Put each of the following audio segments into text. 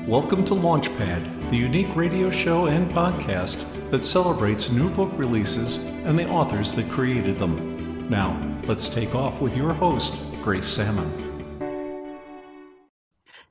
Welcome to Launchpad, the unique radio show and podcast that celebrates new book releases and the authors that created them. Now, let's take off with your host, Grace Sammon.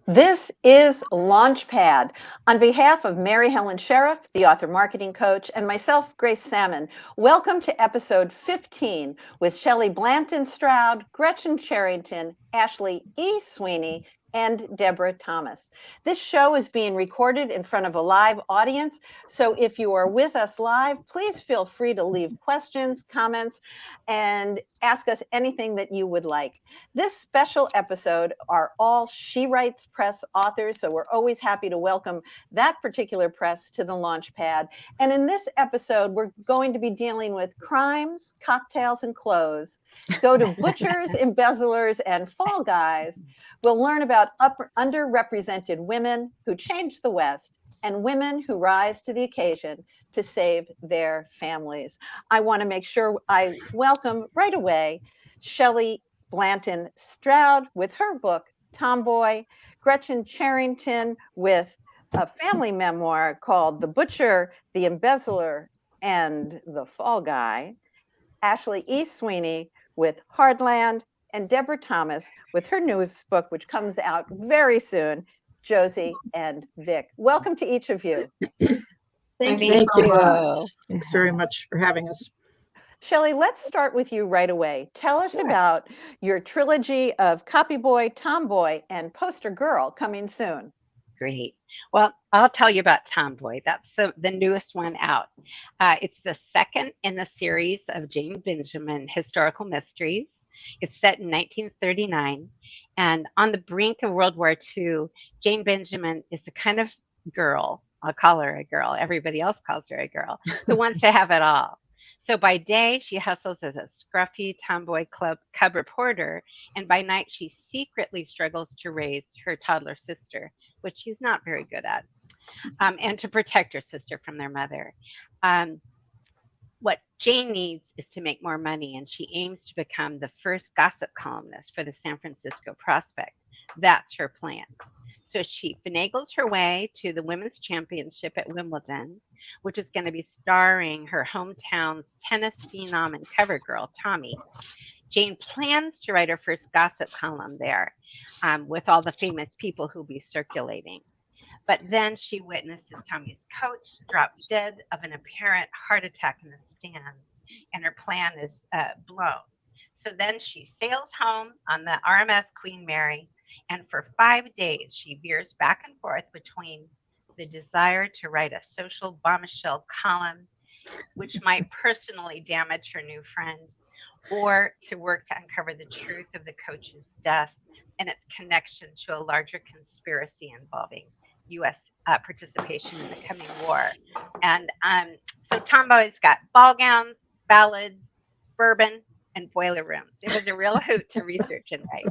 This is Launchpad. On behalf of Mary Helen Sheriff, the author marketing coach, and myself, Grace Sammon, welcome to episode 15 with Shelley, Blanton, Stroud, Gretchen, Cherington, Ashley E. Sweeney, and Debra Thomas. This show is being recorded in front of a live audience, so if you are with us live, please feel free to leave questions, comments, and ask us anything that you would like. This special episode are all She Writes Press authors, so we're always happy to welcome that particular press to the Launchpad. And in this episode, we're going to be dealing with crimes, cocktails, and clothes. Go to butchers, embezzlers, and fall guys. We'll learn about underrepresented women who change the West and women who rise to the occasion to save their families. I want to make sure I welcome right away Shelley, Blanton, Stroud with her book, Tomboy, Gretchen Cherington with a family memoir called The Butcher, the Embezzler, and the Fall Guy, Ashley E. Sweeney with Hardland, and Debra Thomas with her newest book, which comes out very soon, Josie and Vic. Welcome to each of you. Thank you. Thanks very much for having us. Shelley, let's start with you right away. Tell us about your trilogy of Copy Boy, Tomboy, and Poster Girl coming soon. Great. Well, I'll tell you about Tomboy. That's the newest one out. It's the second in the series of Jane Benjamin historical mysteries. It's set in 1939, and on the brink of World War II, Jane Benjamin is the kind of girl, I'll call her a girl, everybody else calls her a girl, who wants to have it all. So by day, she hustles as a scruffy tomboy cub reporter, and by night, she secretly struggles to raise her toddler sister, which she's not very good at, and to protect her sister from their mother. What Jane needs is to make more money, and she aims to become the first gossip columnist for the San Francisco Prospect. That's her plan. So she finagles her way to the women's championship at Wimbledon, which is going to be starring her hometown's tennis phenom and cover girl, Tommy. Jane plans to write her first gossip column there with all the famous people who'll be circulating. But then she witnesses Tommy's coach drop dead of an apparent heart attack in the stands, and her plan is blown. So then she sails home on the RMS Queen Mary, and for 5 days she veers back and forth between the desire to write a social bombshell column, which might personally damage her new friend, or to work to uncover the truth of the coach's death and its connection to a larger conspiracy involving U.S. Participation in the coming war. And so Tomboy's got ball gowns, ballads, bourbon, and boiler rooms. It was a real hoot to research and write.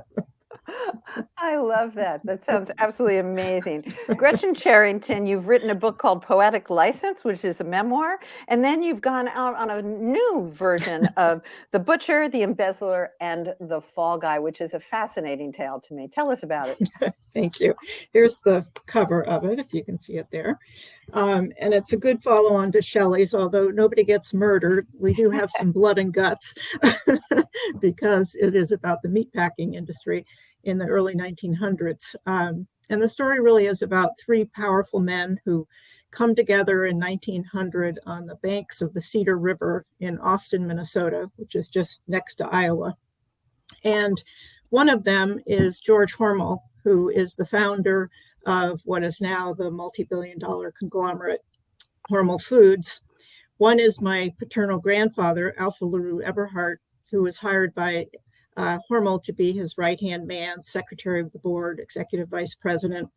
I love that. That sounds absolutely amazing. Gretchen Cherington, you've written a book called Poetic License, which is a memoir, and then you've gone out on a new version of The Butcher, the Embezzler, and the Fall Guy, which is a fascinating tale to me. Tell us about it. Thank you. Here's the cover of it, if you can see it there. And it's a good follow-on to Shelley's, although nobody gets murdered. We do have some blood and guts because it is about the meatpacking industry in the early 1900s. And the story really is about three powerful men who come together in 1900 on the banks of the Cedar River in Austin, Minnesota, which is just next to Iowa. And one of them is George Hormel, who is the founder of what is now the multi-billion-dollar conglomerate Hormel Foods. One is my paternal grandfather, Alpha LaRue Eberhardt, who was hired by Hormel to be his right-hand man, secretary of the board, executive vice president.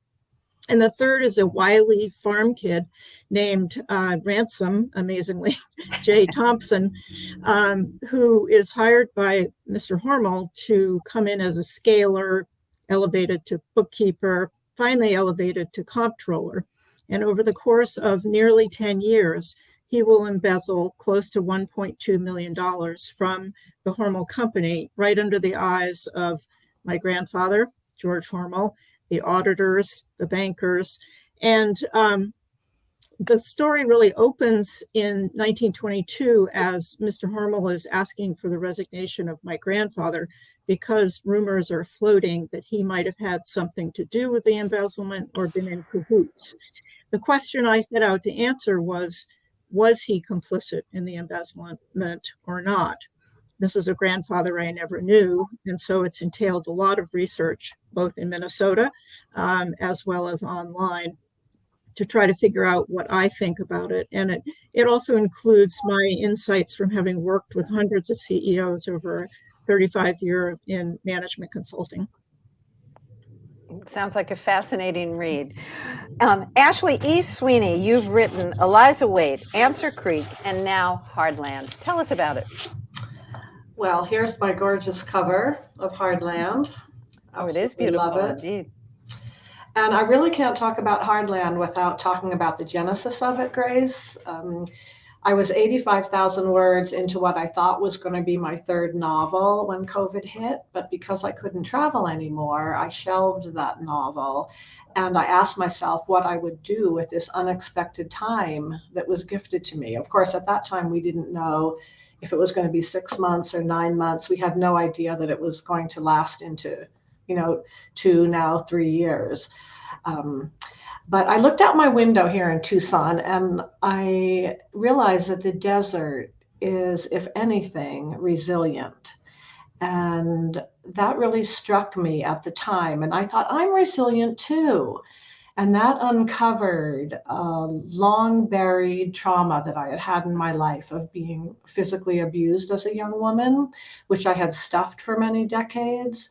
And the third is a wily farm kid named Ransom, amazingly, Jay Thompson, who is hired by Mr. Hormel to come in as a scaler, elevated to bookkeeper, finally elevated to comptroller. And over the course of nearly 10 years, he will embezzle close to $1.2 million from the Hormel company right under the eyes of my grandfather, George Hormel, the auditors, the bankers. And the story really opens in 1922 as Mr. Harmel is asking for the resignation of my grandfather because rumors are floating that he might have had something to do with the embezzlement or been in cahoots. The question I set out to answer was he complicit in the embezzlement or not? This is a grandfather I never knew, and so it's entailed a lot of research, both in Minnesota as well as online, to try to figure out what I think about it. And it also includes my insights from having worked with hundreds of CEOs over a 35-year in management consulting. Sounds like a fascinating read. Ashley E. Sweeney, you've written Eliza Wade, Answer Creek, and now Hardland. Tell us about it. Well, here's my gorgeous cover of Hardland. Oh, it is beautiful, love it. Indeed. And I really can't talk about Hardland without talking about the genesis of it, Grace. I was 85,000 words into what I thought was going to be my third novel when COVID hit, but because I couldn't travel anymore, I shelved that novel. And I asked myself what I would do with this unexpected time that was gifted to me. Of course, at that time, we didn't know if it was going to be 6 months or 9 months. We had no idea that it was going to last into 2, now 3 years. But I looked out my window here in Tucson and I realized that the desert is, if anything, resilient. And that really struck me at the time. And I thought, I'm resilient too. And that uncovered a long buried trauma that I had had in my life of being physically abused as a young woman, which I had stuffed for many decades.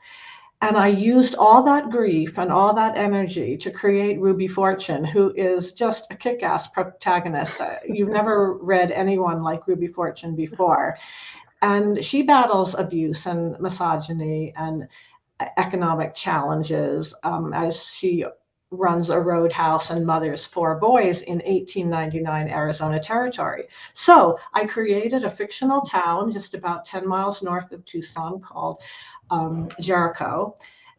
And I used all that grief and all that energy to create Ruby Fortune, who is just a kick-ass protagonist. You've never read anyone like Ruby Fortune before. And she battles abuse and misogyny and economic challenges as she runs a roadhouse and mothers 4 boys in 1899 Arizona Territory. So I created a fictional town just about 10 miles north of Tucson called Jericho.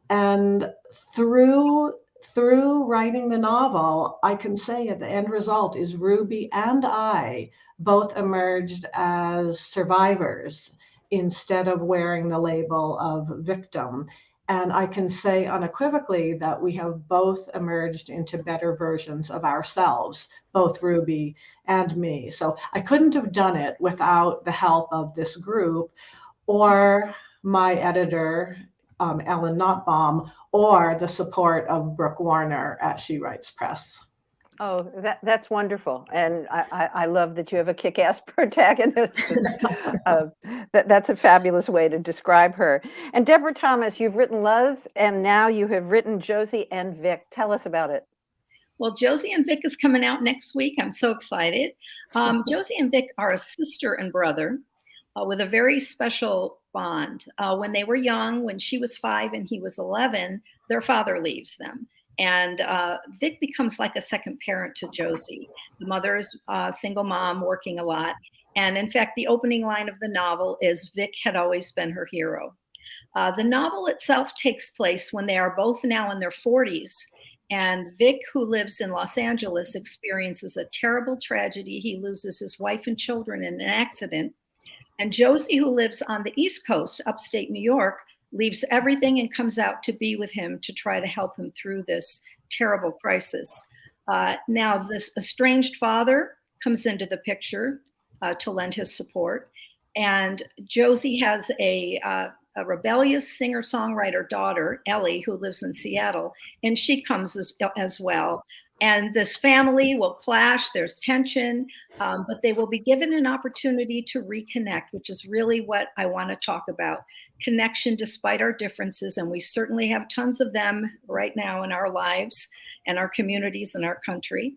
And through writing the novel, I can say the end result is Ruby and I both emerged as survivors instead of wearing the label of victim. And I can say unequivocally that we have both emerged into better versions of ourselves, both Ruby and me. So I couldn't have done it without the help of this group or my editor, Ellen Nottbaum, or the support of Brooke Warner at She Writes Press. Oh, that's wonderful. And I love that you have a kick-ass protagonist. That's a fabulous way to describe her. And Debra Thomas, you've written Luz, and now you have written Josie and Vic. Tell us about it. Well, Josie and Vic is coming out next week. I'm so excited. Josie and Vic are a sister and brother with a very special bond. When they were young, when she was 5 and he was 11, their father leaves them. And Vic becomes like a second parent to Josie. The mother is a single mom working a lot. And in fact, the opening line of the novel is Vic had always been her hero. The novel itself takes place when they are both now in their 40s. And Vic, who lives in Los Angeles, experiences a terrible tragedy. He loses his wife and children in an accident. And Josie, who lives on the East Coast, upstate New York, leaves everything and comes out to be with him to try to help him through this terrible crisis. Now, this estranged father comes into the picture to lend his support. And Josie has a rebellious singer-songwriter daughter, Ellie, who lives in Seattle, and she comes as well. And this family will clash, there's tension, but they will be given an opportunity to reconnect, which is really what I want to talk about. Connection despite our differences, and we certainly have tons of them right now in our lives and our communities and our country.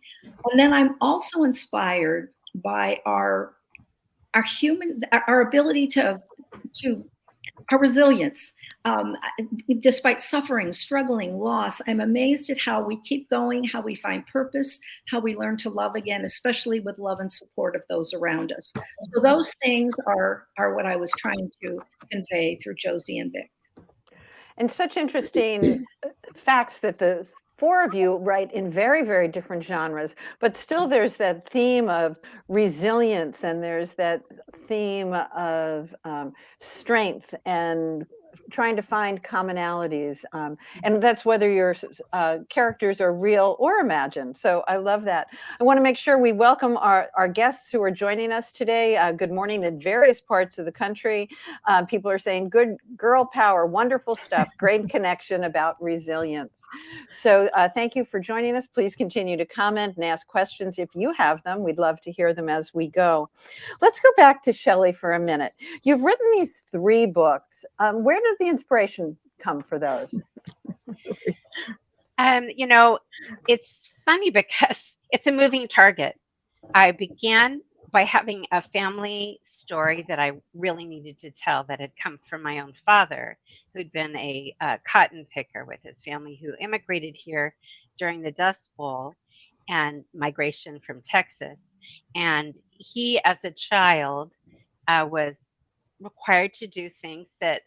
And then I'm also inspired by our ability to our resilience. Despite suffering, struggling, loss, I'm amazed at how we keep going, how we find purpose, how we learn to love again, especially with love and support of those around us. So those things are what I was trying to convey through Josie and Vic. And such interesting facts that the four of you write in very, very different genres, but still there's that theme of resilience and there's that theme of strength and trying to find commonalities. And that's whether your characters are real or imagined. So I love that. I want to make sure we welcome our guests who are joining us today. Good morning in various parts of the country. People are saying good girl power, wonderful stuff, great connection about resilience. So thank you for joining us. Please continue to comment and ask questions if you have them. We'd love to hear them as we go. Let's go back to Shelley for a minute. You've written these 3 books. Where did the inspiration come for those? You know, it's funny because it's a moving target. I began by having a family story that I really needed to tell that had come from my own father, who'd been a cotton picker with his family, who immigrated here during the Dust Bowl and migration from Texas. And he, as a child, was required to do things that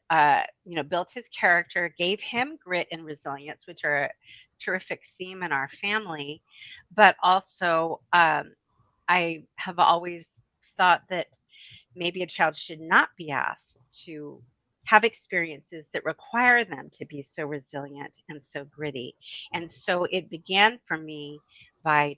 built his character, gave him grit and resilience, which are a terrific theme in our family. But also, I have always thought that maybe a child should not be asked to have experiences that require them to be so resilient and so gritty. And so it began for me by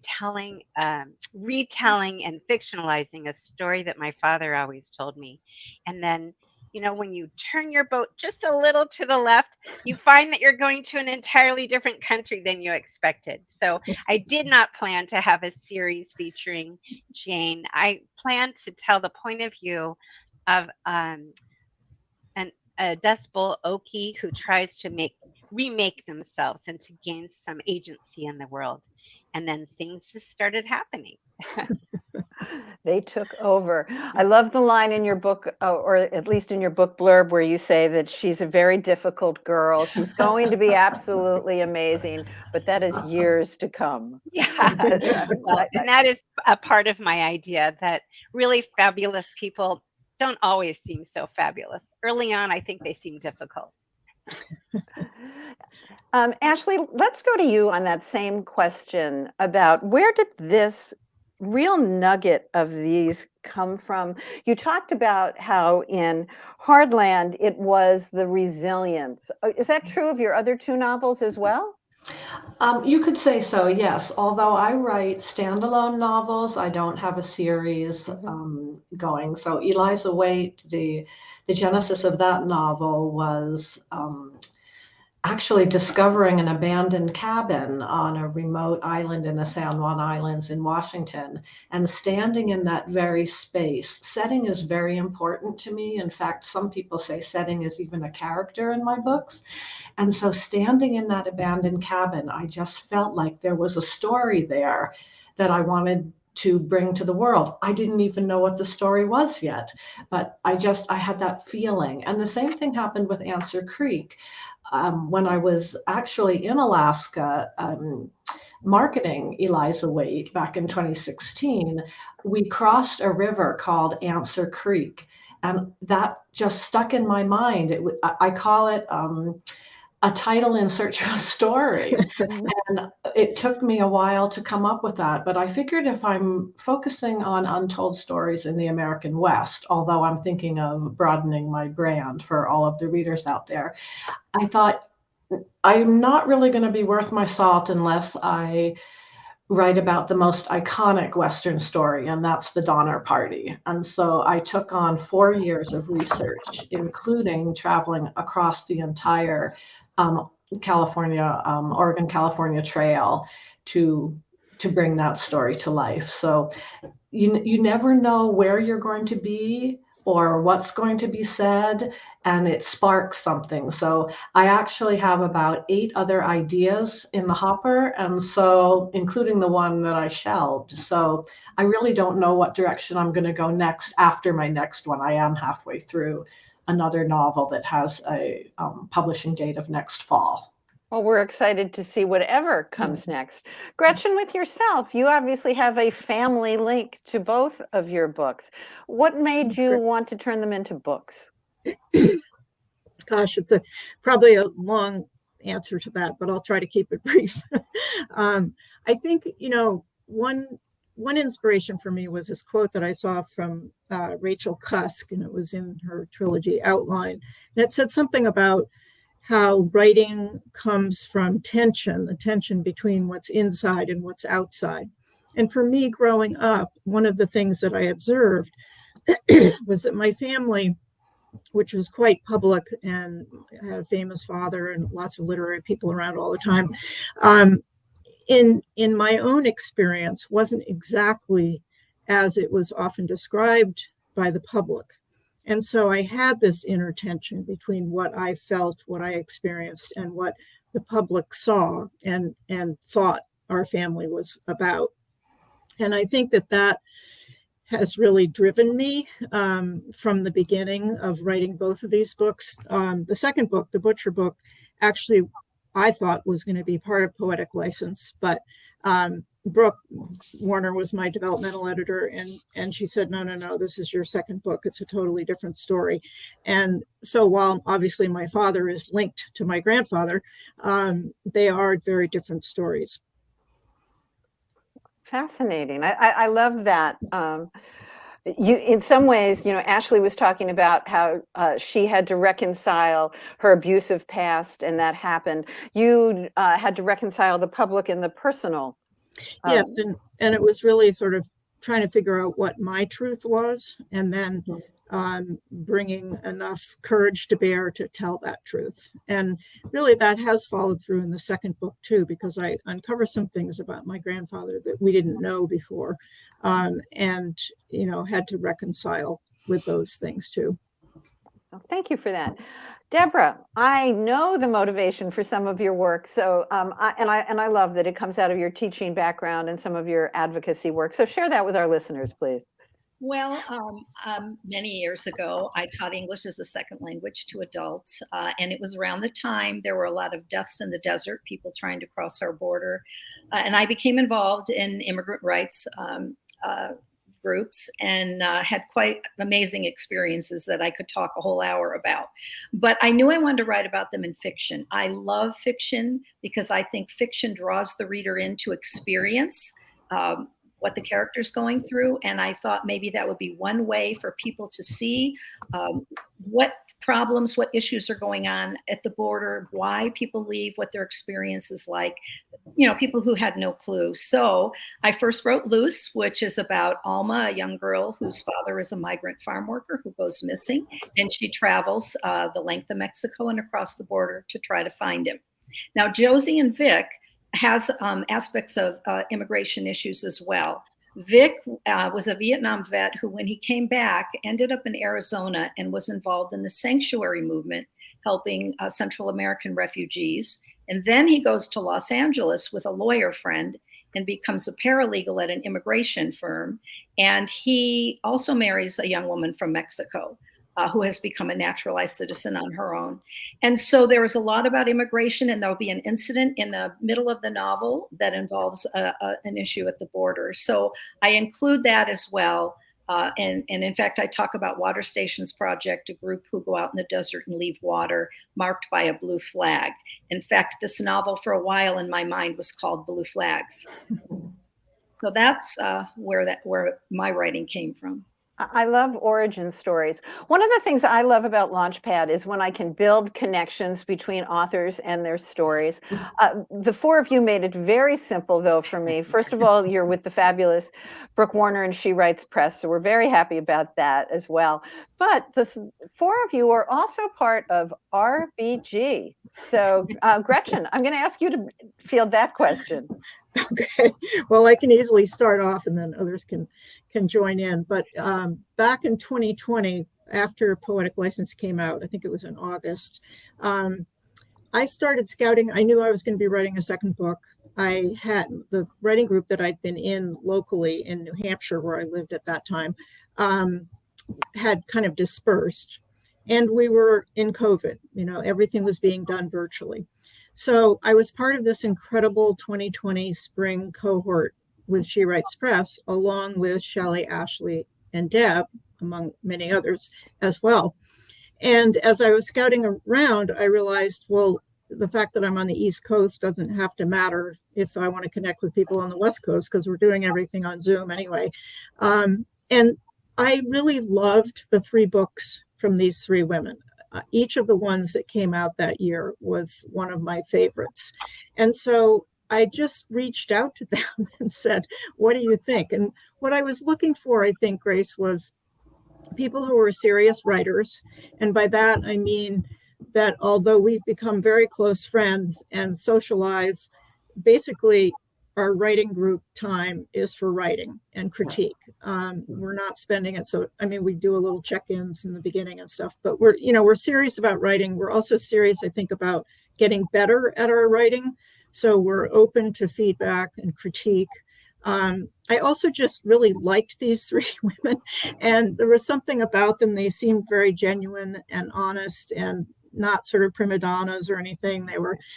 retelling and fictionalizing a story that my father always told me. And then, when you turn your boat just a little to the left, you find that you're going to an entirely different country than you expected. So I did not plan to have a series featuring Jane. I planned to tell the point of view of a Dust Bowl Okie who tries to remake themselves and to gain some agency in the world. And then things just started happening. They took over. I love the line in your book, or at least in your book blurb, where you say that she's a very difficult girl. She's going to be absolutely amazing, but that is years to come. Yeah. Well, and that is a part of my idea that really fabulous people don't always seem so fabulous. Early on, I think they seem difficult. Ashley, let's go to you on that same question about where did this real nugget of these come from? You talked about how in Hardland it was the resilience. Is that true of your other 2 novels as well? You could say so, yes. Although I write standalone novels, I don't have a series going. So Eliza Waite, the genesis of that novel was actually discovering an abandoned cabin on a remote island in the San Juan Islands in Washington and standing in that very space. Setting is very important to me. In fact, some people say setting is even a character in my books. And so standing in that abandoned cabin, I just felt like there was a story there that I wanted to bring to the world. I didn't even know what the story was yet, but I had that feeling. And the same thing happened with Answer Creek. When I was actually in Alaska marketing Eliza Waite back in 2016, we crossed a river called Answer Creek. And that just stuck in my mind. I call it a title in search of a story. And it took me a while to come up with that. But I figured if I'm focusing on untold stories in the American West, although I'm thinking of broadening my brand for all of the readers out there, I thought I'm not really going to be worth my salt unless I write about the most iconic Western story, and that's the Donner Party. And so I took on 4 years of research, including traveling across the entire Oregon, California trail to bring that story to life. So you never know where you're going to be or what's going to be said, and it sparks something. So I actually have about 8 other ideas in the hopper, and so including the one that I shelved. So I really don't know what direction I'm going to go next after my next one. I am halfway through another novel that has a publishing date of next fall. Well, we're excited to see whatever comes next. Gretchen, with yourself, you obviously have a family link to both of your books. What made you want to turn them into books? Gosh, it's probably a long answer to that, but I'll try to keep it brief. I think, one inspiration for me was this quote that I saw from Rachel Cusk, and it was in her trilogy Outline. And it said something about how writing comes from tension, the tension between what's inside and what's outside. And for me, growing up, one of the things that I observed was that my family, which was quite public and had a famous father and lots of literary people around all the time, in my own experience, wasn't exactly as it was often described by the public. And so I had this inner tension between what I felt, what I experienced, and what the public saw and thought our family was about. And I think that has really driven me from the beginning of writing both of these books. The second book, the Butcher book, actually I thought was going to be part of Poetic License, but Brooke Warner was my developmental editor, and she said, no, this is your second book. It's a totally different story. And so while obviously my father is linked to my grandfather, they are very different stories. Fascinating. I love that. In some ways, Ashley was talking about how she had to reconcile her abusive past, and that happened. You had to reconcile the public and the personal. Yes, and it was really sort of trying to figure out what my truth was, and then bringing enough courage to bear to tell that truth. And really that has followed through in the second book too, because I uncover some things about my grandfather that we didn't know before, and had to reconcile with those things too. Well, thank you for that. Debra, I know the motivation for some of your work, so I love that it comes out of your teaching background and some of your advocacy work. So share that with our listeners, please. Well, many years ago, I taught English as a second language to adults, and it was around the time there were a lot of deaths in the desert, people trying to cross our border, and I became involved in immigrant rights groups and had quite amazing experiences that I could talk a whole hour about. But I knew I wanted to write about them in fiction. I love fiction because I think fiction draws the reader in to experience what the character's going through. And I thought maybe that would be one way for people to see what problems, what issues are going on at the border, why people leave, what their experience is like, people who had no clue. So I first wrote Loose, which is about Alma, a young girl whose father is a migrant farm worker who goes missing. And she travels the length of Mexico and across the border to try to find him. Now, Josie and Vic has aspects of immigration issues as well. Vic was a Vietnam vet who, when he came back, ended up in Arizona and was involved in the sanctuary movement, helping Central American refugees. And then he goes to Los Angeles with a lawyer friend and becomes a paralegal at an immigration firm. And he also marries a young woman from Mexico who has become a naturalized citizen on her own. And so there is a lot about immigration, and there'll be an incident in the middle of the novel that involves an issue at the border. So I include that as well. And in fact, I talk about Water Stations Project, a group who go out in the desert and leave water marked by a blue flag. In fact, this novel for a while in my mind was called Blue Flags. So that's where my writing came from. I love origin stories. One of the things I love about Launchpad is when I can build connections between authors and their stories. The four of you made it very simple, though, for me. First of all, you're with the fabulous Brooke Warner and She Writes Press, so we're very happy about that as well. But the four of you are also part of RBG. So, Gretchen, I'm going to ask you to field that question. Okay, well, I can easily start off and then others can join in. But back in 2020, after Poetic License came out, I think it was in August, I started scouting. I knew I was going to be writing a second book. I had the writing group that I'd been in locally in New Hampshire, where I lived at that time, had kind of dispersed. And we were in COVID, everything was being done virtually. So I was part of this incredible 2020 spring cohort with She Writes Press, along with Shelley, Ashley, and Deb, among many others as well. And as I was scouting around, I realized, well, the fact that I'm on the East Coast doesn't have to matter if I want to connect with people on the West Coast, because we're doing everything on Zoom anyway. And I really loved the 3 books from these 3 women. Each of the ones that came out that year was one of my favorites. And so I just reached out to them and said, what do you think? And what I was looking for, I think, Grace, was people who were serious writers. And by that, I mean that although we've become very close friends and socialize, basically our writing group time is for writing and critique. We're not spending it. So, I mean, we do a little check-ins in the beginning and stuff, but we're serious about writing. We're also serious, I think, about getting better at our writing. So we're open to feedback and critique. I also just really liked these 3 women, and there was something about them. They seemed very genuine and honest and not sort of prima donnas or anything. They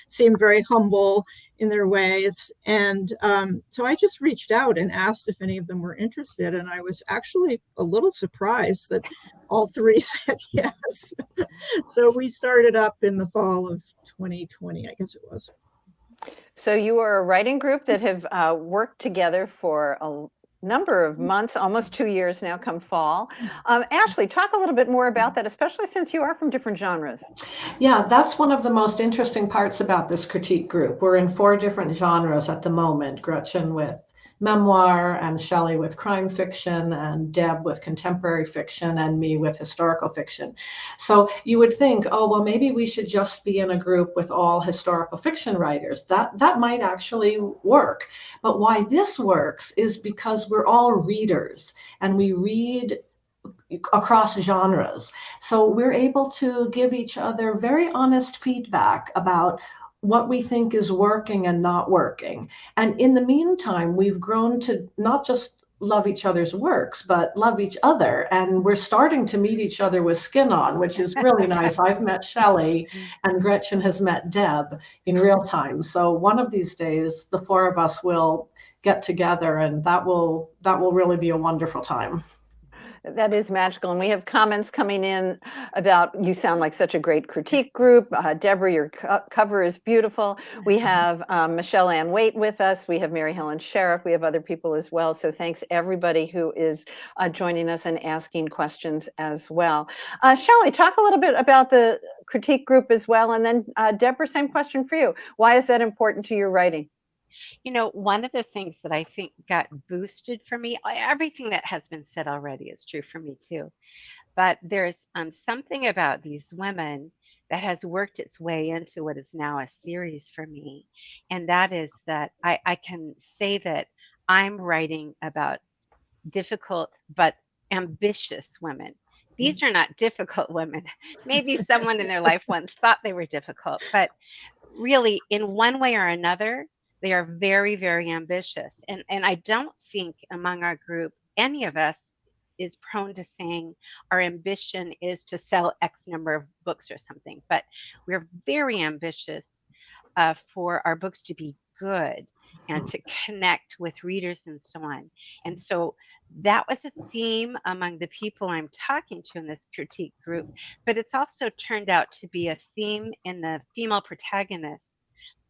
seemed very humble in their ways. And so I just reached out and asked if any of them were interested. And I was actually a little surprised that all 3 said yes. So we started up in the fall of 2020, I guess it was. So you are a writing group that have worked together for a number of months, almost 2 years now come fall. Ashley, talk a little bit more about that, especially since you are from different genres. Yeah, that's one of the most interesting parts about this critique group. We're in 4 different genres at the moment. Gretchen with memoir, and Shelley with crime fiction, and Deb with contemporary fiction, and me with historical fiction. So you would think, oh, well, maybe we should just be in a group with all historical fiction writers. That might actually work. But why this works is because we're all readers, and we read across genres. So we're able to give each other very honest feedback about what we think is working and not working. And in the meantime, we've grown to not just love each other's works, but love each other. And we're starting to meet each other with skin on, which is really nice. I've met Shelley, and Gretchen has met Deb in real time. So one of these days, the 4 of us will get together, and that will really be a wonderful time. That is magical. And we have comments coming in about, you sound like such a great critique group. Debra, your cover is beautiful. We have Michelle Ann Waite with us. We have Mary Helen Sheriff. We have other people as well. So thanks everybody who is joining us and asking questions as well. Shelley, talk a little bit about the critique group as well. And then Debra, same question for you. Why is that important to your writing? You know, one of the things that I think got boosted for me, everything that has been said already is true for me too. But there's something about these women that has worked its way into what is now a series for me. And that is that I can say that I'm writing about difficult but ambitious women. These are not difficult women. Maybe someone in their life once thought they were difficult, but really, in one way or another, they are very, very ambitious. And I don't think among our group, any of us is prone to saying our ambition is to sell X number of books or something, but we're very ambitious for our books to be good and to connect with readers and so on. And so that was a theme among the people I'm talking to in this critique group, but it's also turned out to be a theme in the female protagonists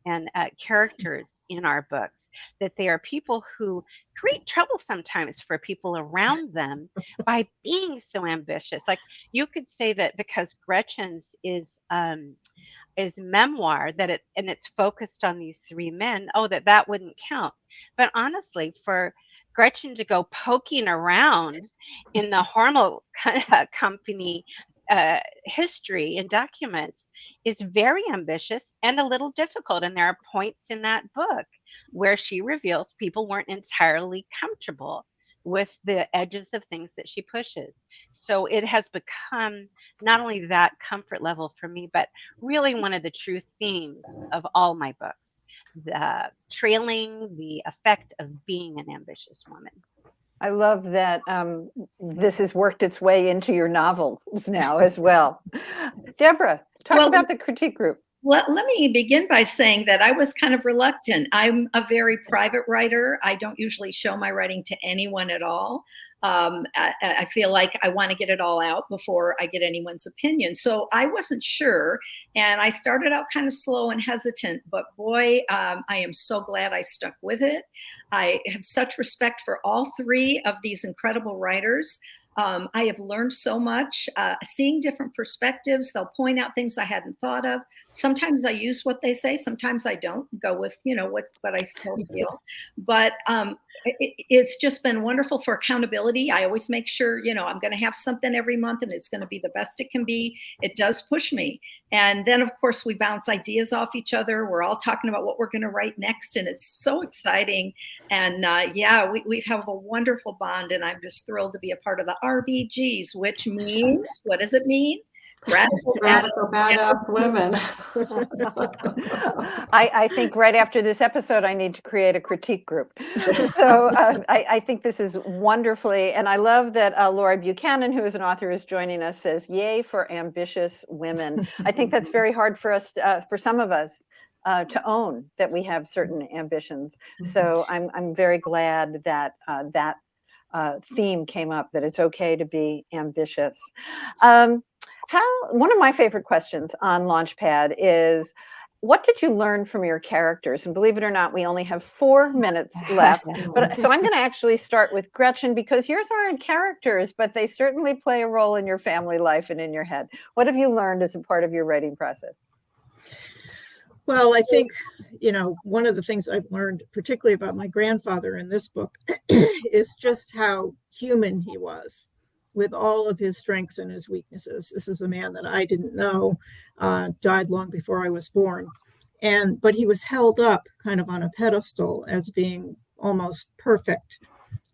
and characters in our books, that they are people who create trouble sometimes for people around them by being so ambitious. Like you could say that because Gretchen's is memoir, that it's focused on these 3 men, that wouldn't count. But honestly, for Gretchen to go poking around in the Hormel company history and documents is very ambitious and a little difficult. And there are points in that book where she reveals people weren't entirely comfortable with the edges of things that she pushes. So it has become not only that comfort level for me, but really one of the true themes of all my books, the trailing the effect of being an ambitious woman. I love that this has worked its way into your novels now as well. Debra, talk about the critique group. Let me begin by saying that I was kind of reluctant. I'm a very private writer. I don't usually show my writing to anyone at all. I feel like I want to get it all out before I get anyone's opinion. So I wasn't sure. And I started out kind of slow and hesitant, but boy, I am so glad I stuck with it. I have such respect for all three of these incredible writers. I have learned so much, seeing different perspectives. They'll point out things I hadn't thought of. Sometimes I use what they say. Sometimes I don't go with, what I still feel. But it's just been wonderful for accountability. I always make sure, I'm going to have something every month and it's going to be the best it can be. It does push me. And then, of course, we bounce ideas off each other. We're all talking about what we're going to write next. And it's so exciting. And we have a wonderful bond. And I'm just thrilled to be a part of the RBGs, which means, what does it mean? Radical badass women. I think right after this episode, I need to create a critique group. So I think this is wonderfully, and I love that Laura Buchanan, who is an author, is joining us, says, "Yay for ambitious women." I think that's very hard for us, for some of us, to own that we have certain ambitions. So I'm very glad that that theme came up, that it's okay to be ambitious. One of my favorite questions on Launchpad is, what did you learn from your characters? And believe it or not, we only have 4 minutes left. But so I'm going to actually start with Gretchen, because yours aren't characters, but they certainly play a role in your family life and in your head. What have you learned as a part of your writing process? Well, I think, one of the things I've learned, particularly about my grandfather in this book, is just how human he was, with all of his strengths and his weaknesses. This is a man that I didn't know, died long before I was born. But he was held up kind of on a pedestal as being almost perfect.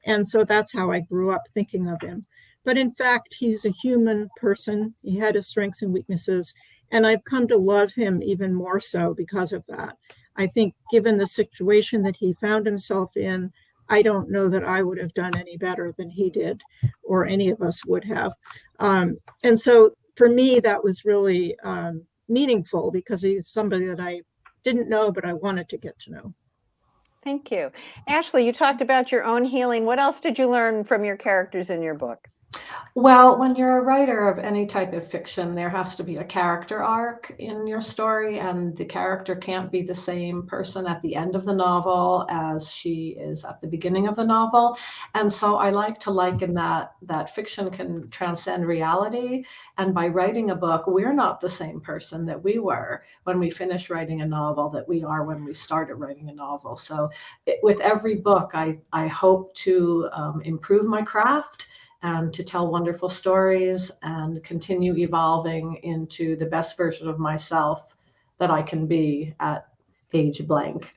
And so that's how I grew up thinking of him. But in fact, he's a human person. He had his strengths and weaknesses. And I've come to love him even more so because of that. I think given the situation that he found himself in, I don't know that I would have done any better than he did, or any of us would have. And so for me, that was really meaningful, because he's somebody that I didn't know, but I wanted to get to know. Thank you. Ashley, you talked about your own healing. What else did you learn from your characters in your book? Well, when you're a writer of any type of fiction, there has to be a character arc in your story, and the character can't be the same person at the end of the novel as she is at the beginning of the novel. And so I like to liken that fiction can transcend reality. And by writing a book, we're not the same person that we were when we finished writing a novel that we are when we started writing a novel. So with every book, I hope to improve my craft and to tell wonderful stories and continue evolving into the best version of myself that I can be at age blank.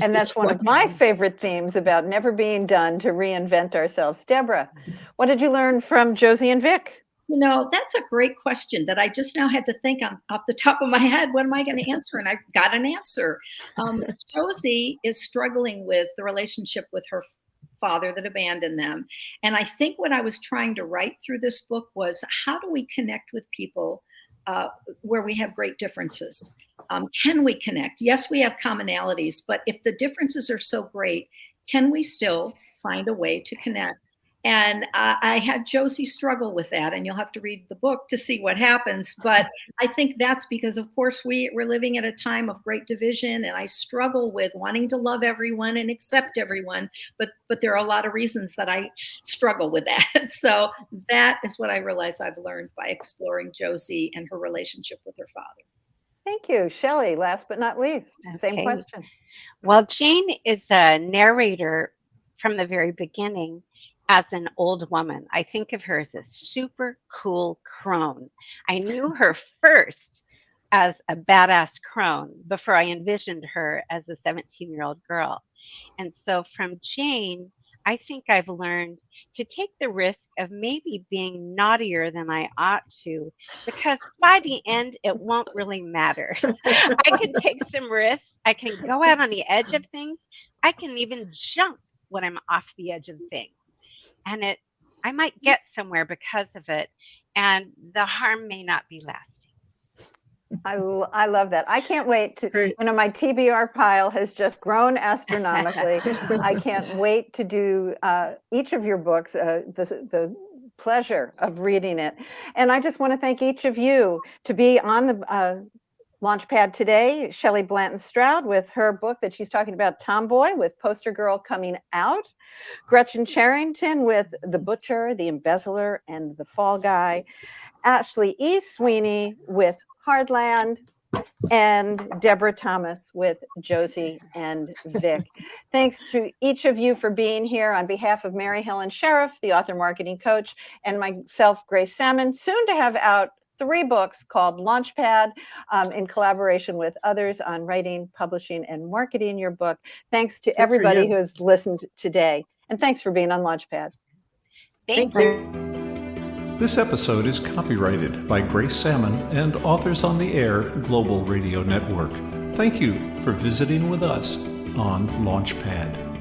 And that's one of my favorite themes about never being done, to reinvent ourselves. Debra, what did you learn from Josie and Vic? That's a great question that I just now had to think off the top of my head. What am I going to answer? And I've got an answer. Josie is struggling with the relationship with her father that abandoned them. And I think what I was trying to write through this book was, how do we connect with people where we have great differences? Can we connect? Yes, we have commonalities, but if the differences are so great, can we still find a way to connect? And I had Josie struggle with that, and you'll have to read the book to see what happens. But I think that's because, of course, we're living at a time of great division, and I struggle with wanting to love everyone and accept everyone. But there are a lot of reasons that I struggle with that. So that is what I realize I've learned by exploring Josie and her relationship with her father. Thank you. Shelley, last but not least, same question. Well, Jane is a narrator from the very beginning. As an old woman, I think of her as a super cool crone. I knew her first as a badass crone before I envisioned her as a 17-year-old girl. And so from Jane, I think I've learned to take the risk of maybe being naughtier than I ought to, because by the end, it won't really matter. I can take some risks. I can go out on the edge of things. I can even jump when I'm off the edge of things. And I might get somewhere because of it, and the harm may not be lasting. I love that. I can't wait to, Great. my TBR pile has just grown astronomically. I can't wait to do each of your books, the pleasure of reading it. And I just want to thank each of you to be on the Launchpad today. Shelley Blanton Stroud with her book that she's talking about, Tomboy, with Poster Girl coming out. Gretchen Cherington with The Butcher, The Embezzler, and The Fall Guy. Ashley E. Sweeney with Hardland, and Debra Thomas with Josie and Vic. Thanks to each of you for being here on behalf of Mary Helen Sheriff, the author marketing coach, and myself, Grace Sammon, soon to have out 3 books called Launchpad in collaboration with others on writing, publishing, and marketing your book. Thanks to everybody who has listened today. And thanks for being on Launchpad. Thank you. This episode is copyrighted by Grace Sammon and Authors on the Air Global Radio Network. Thank you for visiting with us on Launchpad.